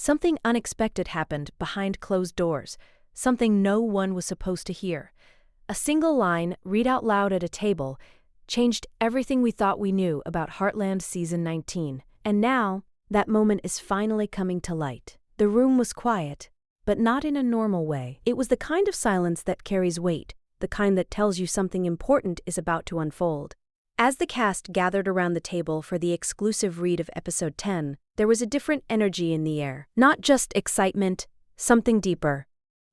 Something unexpected happened behind closed doors, something no one was supposed to hear. A single line, read out loud at a table, changed everything we thought we knew about Heartland Season 19. And now, that moment is finally coming to light. The room was quiet, but not in a normal way. It was the kind of silence that carries weight, the kind that tells you something important is about to unfold. As the cast gathered around the table for the exclusive read of Episode 10, there was a different energy in the air. Not just excitement, something deeper.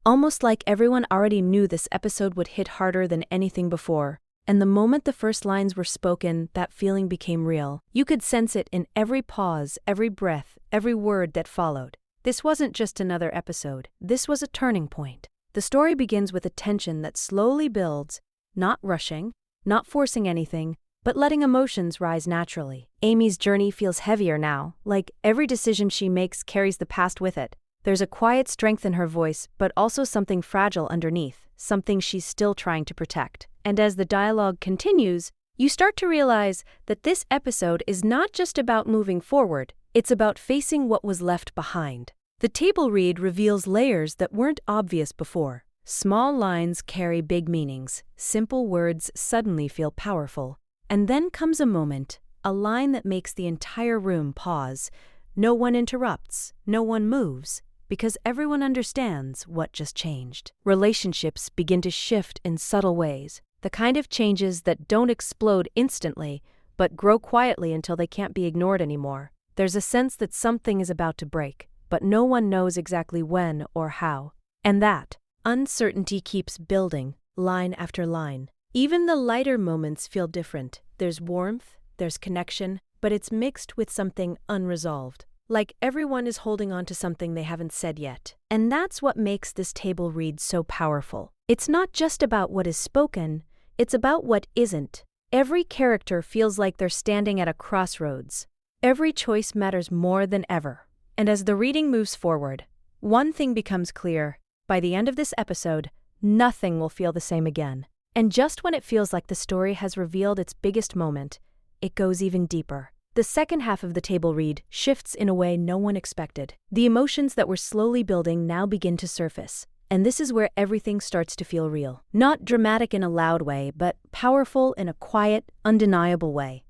Almost like everyone already knew this episode would hit harder than anything before. And the moment the first lines were spoken, that feeling became real. You could sense it in every pause, every breath, every word that followed. This wasn't just another episode. This was a turning point. The story begins with a tension that slowly builds, not rushing, not forcing anything, but letting emotions rise naturally. Amy's journey feels heavier now, like every decision she makes carries the past with it. There's a quiet strength in her voice, but also something fragile underneath, something she's still trying to protect. And as the dialogue continues, you start to realize that this episode is not just about moving forward, it's about facing what was left behind. The table read reveals layers that weren't obvious before. Small lines carry big meanings, simple words suddenly feel powerful. And then comes a moment, a line that makes the entire room pause. No one interrupts, no one moves, because everyone understands what just changed. Relationships begin to shift in subtle ways, the kind of changes that don't explode instantly, but grow quietly until they can't be ignored anymore. There's a sense that something is about to break, but no one knows exactly when or how. And that uncertainty keeps building, line after line. Even the lighter moments feel different. There's warmth, there's connection, but it's mixed with something unresolved. Like everyone is holding on to something they haven't said yet. And that's what makes this table read so powerful. It's not just about what is spoken, it's about what isn't. Every character feels like they're standing at a crossroads. Every choice matters more than ever. And as the reading moves forward, one thing becomes clear. By the end of this episode, nothing will feel the same again. And just when it feels like the story has revealed its biggest moment, it goes even deeper. The second half of the table read shifts in a way no one expected. The emotions that were slowly building now begin to surface. And this is where everything starts to feel real. Not dramatic in a loud way, but powerful in a quiet, undeniable way.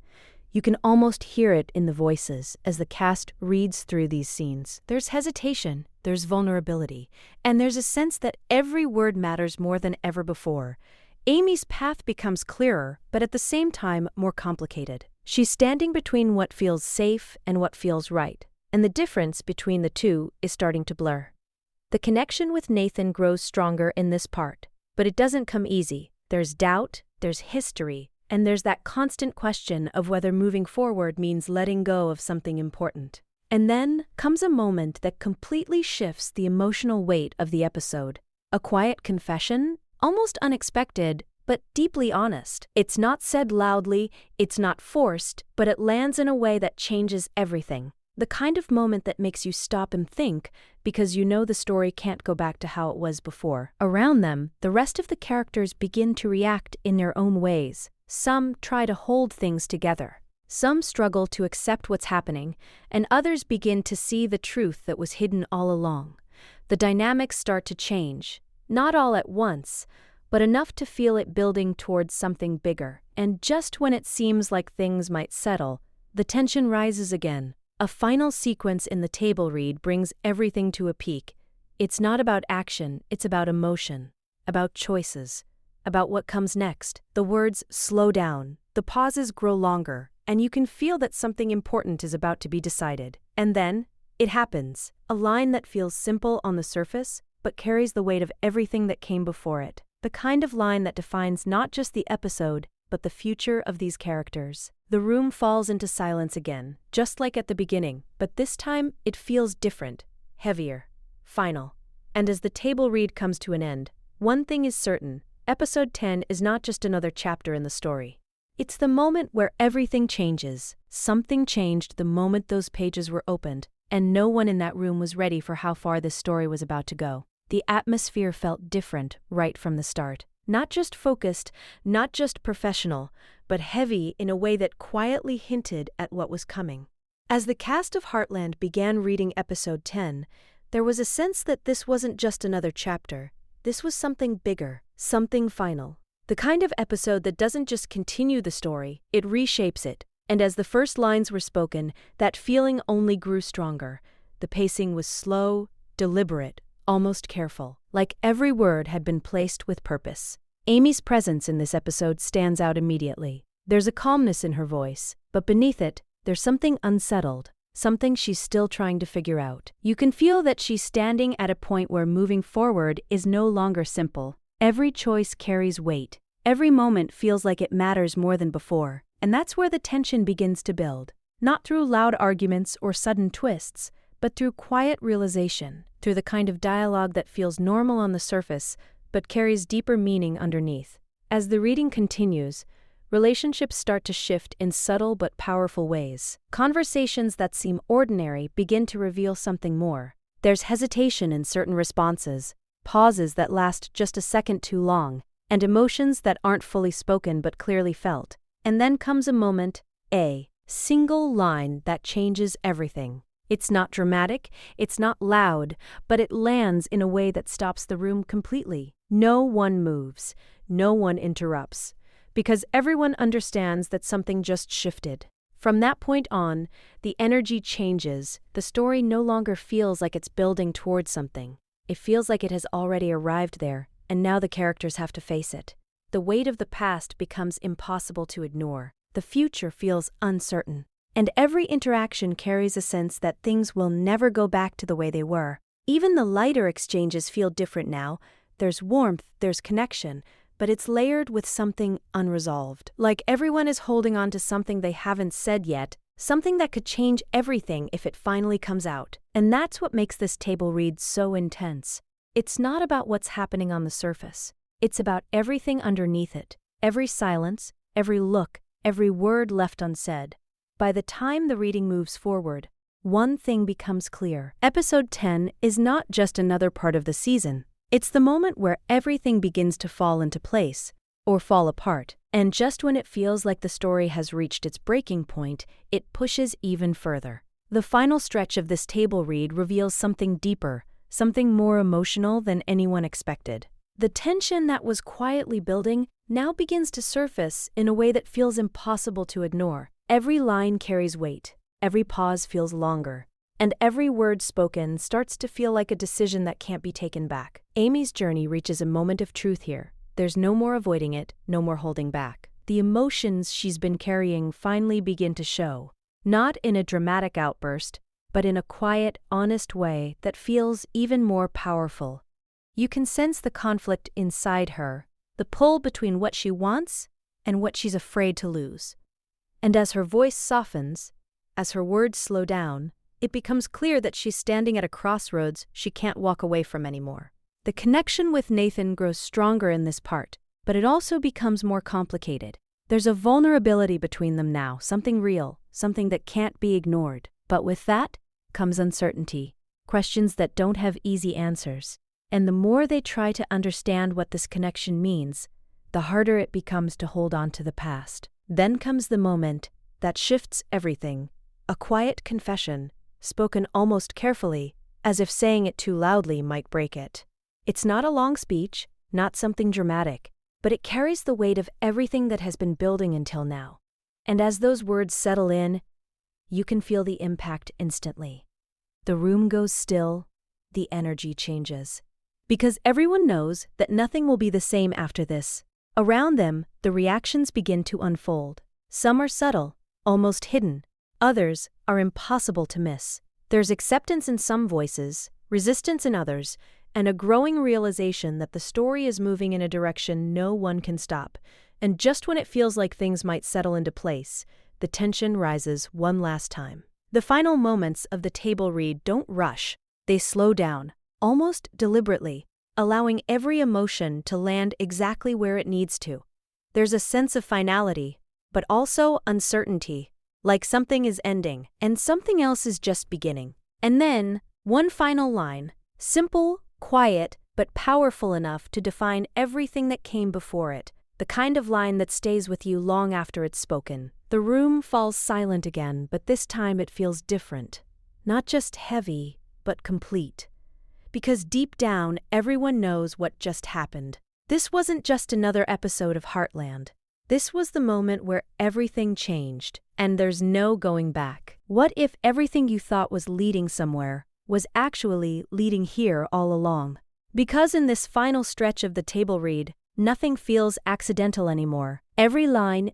You can almost hear it in the voices as the cast reads through these scenes. There's hesitation, there's vulnerability, and there's a sense that every word matters more than ever before. Amy's path becomes clearer, but at the same time more complicated. She's standing between what feels safe and what feels right, and the difference between the two is starting to blur. The connection with Nathan grows stronger in this part, but it doesn't come easy. There's doubt, there's history, and there's that constant question of whether moving forward means letting go of something important. And then comes a moment that completely shifts the emotional weight of the episode. A quiet confession, almost unexpected, but deeply honest. It's not said loudly, it's not forced, but it lands in a way that changes everything. The kind of moment that makes you stop and think, because you know the story can't go back to how it was before. Around them, the rest of the characters begin to react in their own ways. Some try to hold things together. Some struggle to accept what's happening, and others begin to see the truth that was hidden all along. The dynamics start to change, not all at once, but enough to feel it building towards something bigger. And just when it seems like things might settle, the tension rises again. A final sequence in the table read brings everything to a peak. It's not about action, it's about emotion, about choices, about what comes next. The words slow down, the pauses grow longer, and you can feel that something important is about to be decided. And then, it happens. A line that feels simple on the surface, but carries the weight of everything that came before it. The kind of line that defines not just the episode, but the future of these characters. The room falls into silence again, just like at the beginning, but this time it feels different, heavier, final. And as the table read comes to an end, one thing is certain: Episode 10 is not just another chapter in the story. It's the moment where everything changes. Something changed the moment those pages were opened, and no one in that room was ready for how far this story was about to go. The atmosphere felt different right from the start. Not just focused, not just professional, but heavy in a way that quietly hinted at what was coming. As the cast of Heartland began reading episode 10, there was a sense that this wasn't just another chapter. This was something bigger, something final. The kind of episode that doesn't just continue the story, it reshapes it. And as the first lines were spoken, that feeling only grew stronger. The pacing was slow, deliberate, almost careful, like every word had been placed with purpose. Amy's presence in this episode stands out immediately. There's a calmness in her voice, but beneath it, there's something unsettled, something she's still trying to figure out. You can feel that she's standing at a point where moving forward is no longer simple. Every choice carries weight. Every moment feels like it matters more than before. And that's where the tension begins to build. Not through loud arguments or sudden twists, but through quiet realization, through the kind of dialogue that feels normal on the surface, but carries deeper meaning underneath. As the reading continues, relationships start to shift in subtle but powerful ways. Conversations that seem ordinary begin to reveal something more. There's hesitation in certain responses, pauses that last just a second too long, and emotions that aren't fully spoken but clearly felt. And then comes a moment, a single line that changes everything. It's not dramatic, it's not loud, but it lands in a way that stops the room completely. No one moves, no one interrupts, because everyone understands that something just shifted. From that point on, the energy changes. The story no longer feels like it's building towards something. It feels like it has already arrived there, and now the characters have to face it. The weight of the past becomes impossible to ignore. The future feels uncertain. And every interaction carries a sense that things will never go back to the way they were. Even the lighter exchanges feel different now. There's warmth, there's connection, but it's layered with something unresolved. Like everyone is holding on to something they haven't said yet, something that could change everything if it finally comes out. And that's what makes this table read so intense. It's not about what's happening on the surface. It's about everything underneath it. Every silence, every look, every word left unsaid. By the time the reading moves forward, one thing becomes clear. Episode 10 is not just another part of the season. It's the moment where everything begins to fall into place, or fall apart. And just when it feels like the story has reached its breaking point, it pushes even further. The final stretch of this table read reveals something deeper, something more emotional than anyone expected. The tension that was quietly building now begins to surface in a way that feels impossible to ignore. Every line carries weight, every pause feels longer, and every word spoken starts to feel like a decision that can't be taken back. Amy's journey reaches a moment of truth here. There's no more avoiding it, no more holding back. The emotions she's been carrying finally begin to show, not in a dramatic outburst, but in a quiet, honest way that feels even more powerful. You can sense the conflict inside her, the pull between what she wants and what she's afraid to lose. And as her voice softens, as her words slow down, it becomes clear that she's standing at a crossroads she can't walk away from anymore. The connection with Nathan grows stronger in this part, but it also becomes more complicated. There's a vulnerability between them now, something real, something that can't be ignored. But with that comes uncertainty, questions that don't have easy answers. And the more they try to understand what this connection means, the harder it becomes to hold on to the past. Then comes the moment that shifts everything, a quiet confession, spoken almost carefully, as if saying it too loudly might break it. It's not a long speech, not something dramatic, but it carries the weight of everything that has been building until now. And as those words settle in, you can feel the impact instantly. The room goes still, the energy changes. Because everyone knows that nothing will be the same after this. Around them, the reactions begin to unfold. Some are subtle, almost hidden. Others are impossible to miss. There's acceptance in some voices, resistance in others, and a growing realization that the story is moving in a direction no one can stop. And just when it feels like things might settle into place, the tension rises one last time. The final moments of the table read don't rush. They slow down, almost deliberately, allowing every emotion to land exactly where it needs to. There's a sense of finality, but also uncertainty, like something is ending and something else is just beginning. And then, one final line, simple, quiet, but powerful enough to define everything that came before it. The kind of line that stays with you long after it's spoken. The room falls silent again, but this time it feels different. Not just heavy, but complete. Because deep down, everyone knows what just happened. This wasn't just another episode of Heartland. This was the moment where everything changed, and there's no going back. What if everything you thought was leading somewhere was actually leading here all along? Because in this final stretch of the table read, nothing feels accidental anymore. Every line,